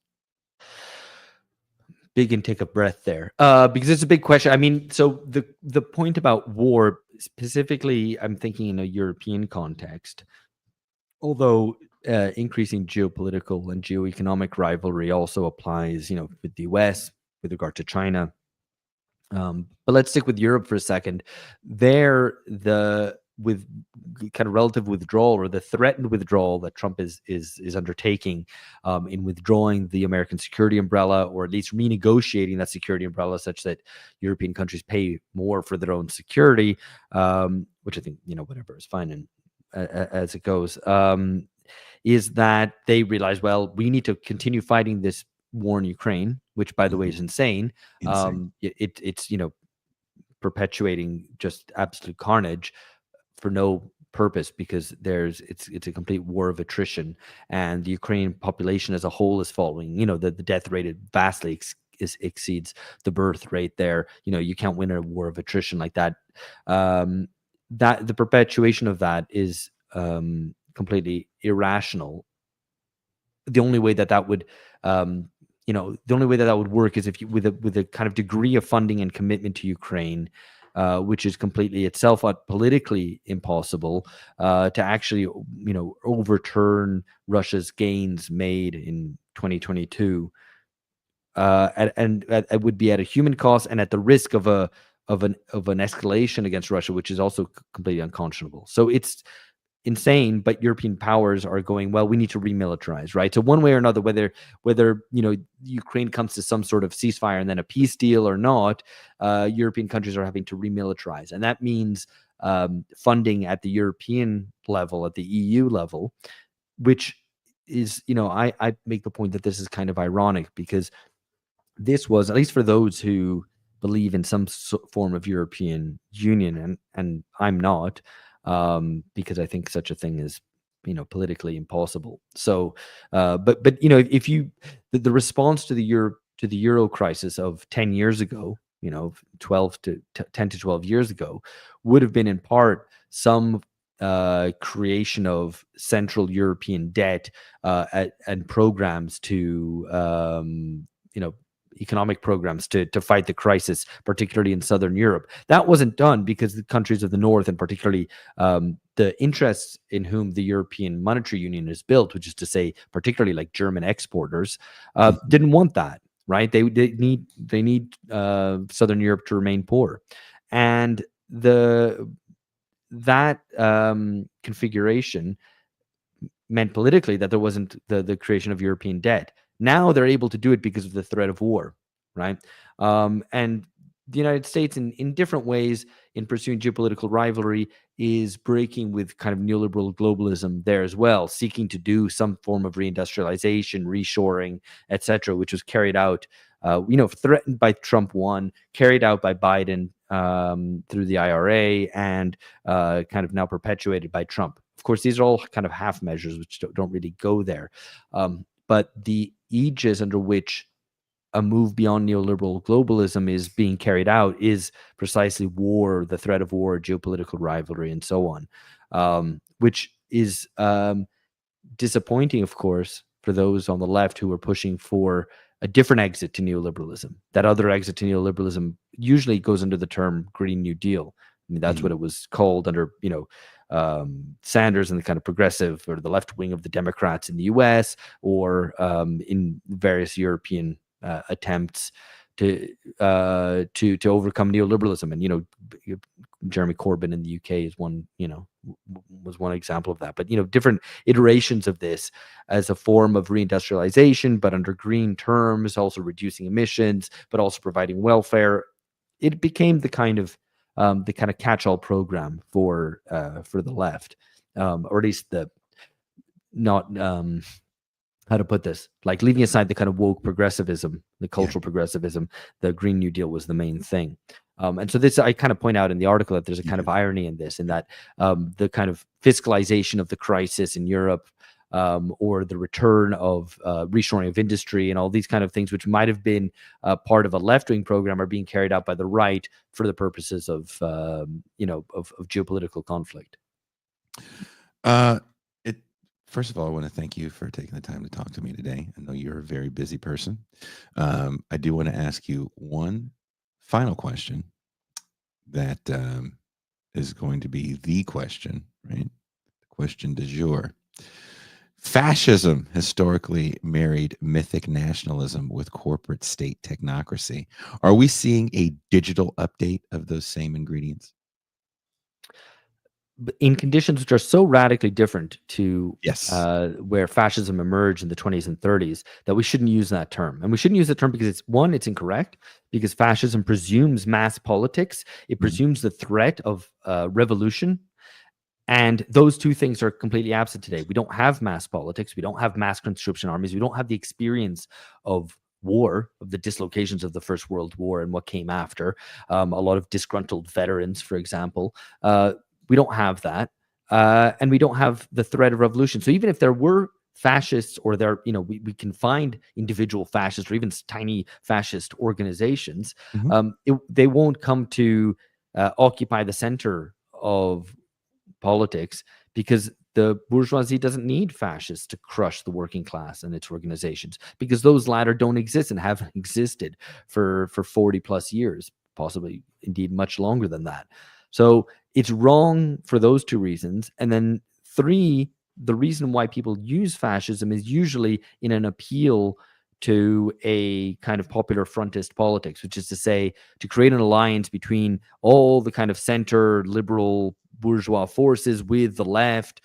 Big intake of breath there, because it's a big question. I mean, so the point about war, specifically, I'm thinking in a European context, although increasing geopolitical and geoeconomic rivalry also applies, with the US, with regard to China. But let's stick with Europe for a second. There, with kind of relative withdrawal, or the threatened withdrawal that Trump is undertaking, in withdrawing the American security umbrella, or at least renegotiating that security umbrella such that European countries pay more for their own security, which I think, whatever is fine and as it goes, is that they realize, well, we need to continue fighting this war in Ukraine, which, by the way, is insane. It's perpetuating just absolute carnage for no purpose, because it's a complete war of attrition, and the Ukrainian population as a whole is falling. The death rate vastly exceeds the birth rate there. You can't win a war of attrition like that. That the perpetuation of that is completely irrational. The only way that would work is if you, with a kind of degree of funding and commitment to Ukraine, which is completely itself politically impossible, to actually overturn Russia's gains made in 2022, and it would be at a human cost and at the risk of an escalation against Russia, which is also completely unconscionable. So it's insane, but European powers are going, well, we need to remilitarize, right? So one way or another, whether Ukraine comes to some sort of ceasefire and then a peace deal or not, European countries are having to remilitarize, and that means funding at the European level, at the EU level, which is, I make the point that this is kind of ironic, because this was, at least for those who believe in some form of European Union, and I'm not. because I think such a thing is, politically impossible. So, but if you the response to the euro crisis of 10 years ago, 10 to 12 years ago, would have been in part some creation of Central European debt and programs to economic programs to fight the crisis, particularly in Southern Europe. That wasn't done because the countries of the North, and particularly the interests in whom the European Monetary Union is built, which is to say, particularly like German exporters, didn't want that. Right? They need Southern Europe to remain poor, and that configuration meant politically that there wasn't the creation of European debt. Now they're able to do it because of the threat of war, right? And the United States, in different ways, in pursuing geopolitical rivalry, is breaking with kind of neoliberal globalism there as well, seeking to do some form of reindustrialization, reshoring, etc., which was carried out, threatened by Trump 1, carried out by Biden through the IRA, and kind of now perpetuated by Trump. Of course, these are all kind of half measures, which don't really go there. But the aegis under which a move beyond neoliberal globalism is being carried out is precisely war, the threat of war, geopolitical rivalry, and so on, which is disappointing, of course, for those on the left who are pushing for a different exit to neoliberalism. That other exit to neoliberalism usually goes under the term Green New Deal. I mean, that's what it was called under, Sanders and the kind of progressive or the left wing of the Democrats in the U.S. or in various European attempts to overcome neoliberalism. And Jeremy Corbyn in the UK is one, was one example of that. But different iterations of this as a form of reindustrialization, but under green terms, also reducing emissions, but also providing welfare. It became the kind of catch-all program for the left, or at least the not. How to put this, like leaving aside the kind of woke progressivism, the cultural progressivism, the Green New Deal was the main thing. And so this, I kind of point out in the article that there's a kind of irony in this, in that the kind of fiscalization of the crisis in Europe, or the return of reshoring of industry and all these kind of things, which might have been part of a left-wing program, are being carried out by the right for the purposes of geopolitical conflict. First of all, I want to thank you for taking the time to talk to me today. I know you're a very busy person. I do want to ask you one final question that is going to be the question, right? The question du jour. Fascism historically married mythic nationalism with corporate state technocracy. Are we seeing a digital update of those same ingredients? In conditions which are so radically different to Yes. where fascism emerged in the 20s and 30s, that we shouldn't use that term. And we shouldn't use the term because it's incorrect, because fascism presumes mass politics. It presumes the threat of revolution. And those two things are completely absent today. We don't have mass politics. We don't have mass conscription armies. We don't have the experience of war, of the dislocations of the First World War and what came after. A lot of disgruntled veterans, for example. We don't have that. And we don't have the threat of revolution. So even if there were fascists, or we can find individual fascists or even tiny fascist organizations, they won't come to occupy the center of politics, because the bourgeoisie doesn't need fascists to crush the working class and its organizations, because those latter don't exist and haven't existed for 40 plus years, possibly indeed much longer than that. So it's wrong for those two reasons. And then 3, the reason why people use fascism is usually in an appeal to a kind of popular frontist politics, which is to say, to create an alliance between all the kind of center liberal bourgeois forces with the left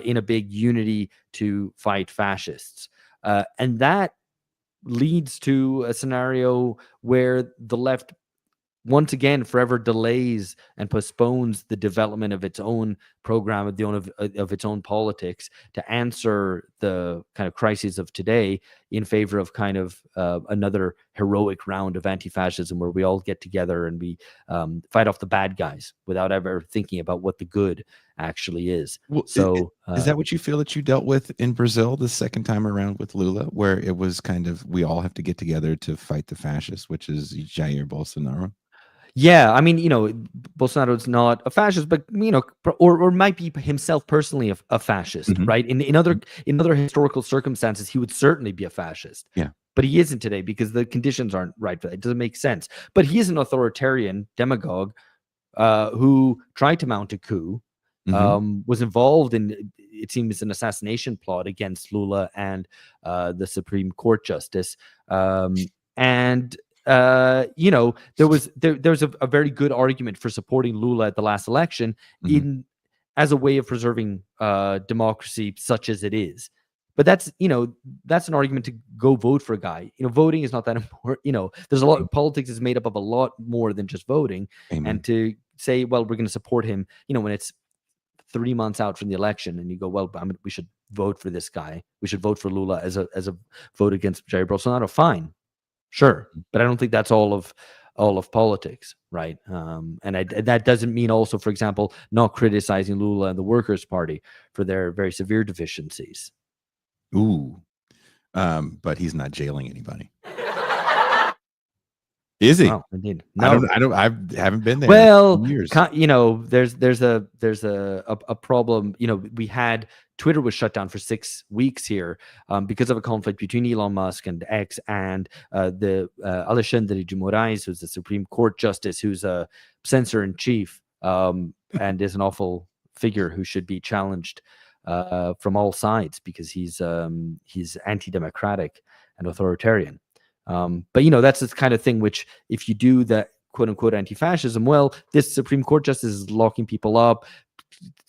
in a big unity to fight fascists. And that leads to a scenario where the left once again forever delays and postpones the development of its own program, of its own politics, to answer the kind of crises of today in favor of kind of another heroic round of anti-fascism where we all get together and we fight off the bad guys without ever thinking about what the good actually is. Well, So is that what you feel that you dealt with in Brazil the second time around with Lula, where it was kind of we all have to get together to fight the fascists, which is Jair Bolsonaro? yeah, I mean, Bolsonaro's not a fascist, but or might be himself personally a fascist, Mhm. right? In other historical circumstances, he would certainly be a fascist. Yeah. But he isn't today because the conditions aren't right for that. It doesn't make sense. But he is an authoritarian demagogue who tried to mount a coup, was involved in, it seems, an assassination plot against Lula and the Supreme Court justice. And there was a very good argument for supporting Lula at the last election as a way of preserving democracy such as it is. But that's an argument to go vote for a guy. Voting is not that important. There's a lot. Politics is made up of a lot more than just voting. Amen. And to say, well, we're going to support him, when it's 3 months out from the election, and you go, well, we should vote for this guy. We should vote for Lula as a vote against Jair Bolsonaro. Fine, sure, but I don't think that's all of politics, right? And that doesn't mean also, for example, not criticizing Lula and the Workers' Party for their very severe deficiencies. Ooh, but he's not jailing anybody. Is he? Well, indeed. No. I haven't been there. Well, in years. there's a problem. Twitter was shut down for 6 weeks here because of a conflict between Elon Musk and X and the Alexandre de Moraes, who's the Supreme Court justice, who's a censor in chief and is an awful figure who should be challenged from all sides because he's anti-democratic and authoritarian. But that's this kind of thing which, if you do that quote unquote anti-fascism, well, this Supreme Court justice is locking people up,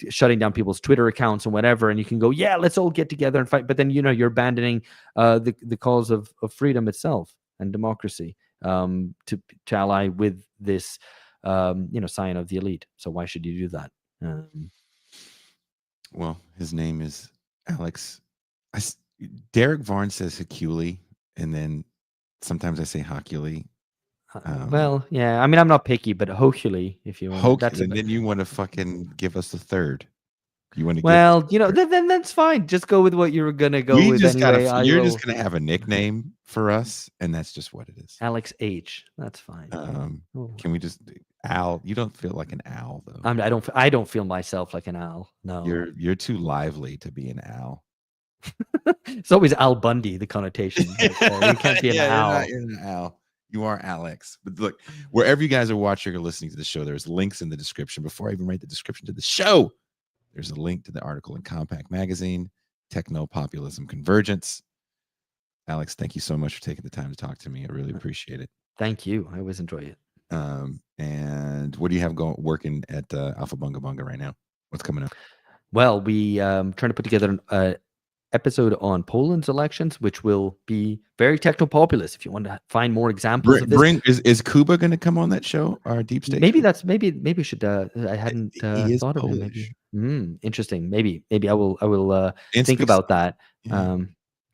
shutting down people's Twitter accounts and whatever, and you can go, yeah, let's all get together and fight. But then you're abandoning the cause of freedom itself and democracy to ally with this scion of the elite. So why should you do that? Well, his name is Alex. Derek Varn says Hochuli, and then sometimes I say Hochuli. Well, yeah. I mean, I'm not picky, but Hochuli, if you want. And then you want to fucking give us the third. You want to? Well, then that's fine. Just go with what you were gonna go with anyway. You're just gonna have a nickname for us, and that's just what it is. Alex H. That's fine. Can we just Al? You don't feel like an owl though. I don't feel myself like an owl. No, you're too lively to be an owl. It's always Al Bundy, the connotation. You can't be an owl. You're an owl. You are Alex. But look, wherever you guys are watching or listening to the show, there's links in the description. Before I even write the description to the show, there's a link to the article in Compact Magazine, Techno-Populism Convergence. Alex, thank you so much for taking the time to talk to me. I really appreciate it. Thank you. I always enjoy it. And what do you have working at Alpha Bunga Bunga right now? What's coming up? Well, we trying to put together an episode on Poland's elections, which will be very techno-populist. If you want to find more examples of this, is Kuba going to come on that show? Our deep state? Maybe we should. I hadn't thought of it. Maybe. Interesting. Maybe I will think about that. Yeah.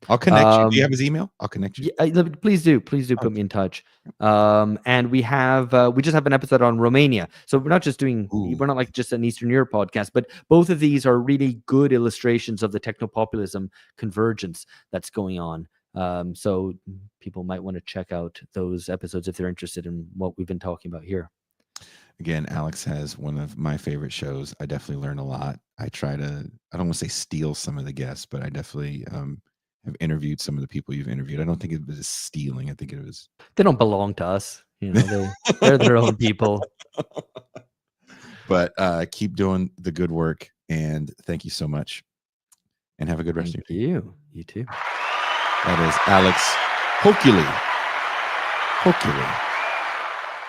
I'll connect you. Do you have his email? I'll connect you. Yeah, please do put me in touch. And we just have an episode on Romania. So we're not we're not like just an Eastern Europe podcast, but both of these are really good illustrations of the technopopulism convergence that's going on. So people might want to check out those episodes if they're interested in what we've been talking about here. Again, Alex has one of my favorite shows. I definitely learn a lot. I don't want to say steal some of the guests, but I definitely have interviewed some of the people you've interviewed. I don't think it was stealing. I think it was. They don't belong to us. They're their own people. But keep doing the good work, and thank you so much. And have a good rest of your day. You too. That is Alex Hochuli.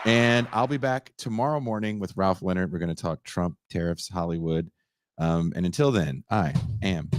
And I'll be back tomorrow morning with Ralph Leonard. We're going to talk Trump, tariffs, Hollywood. And until then, I am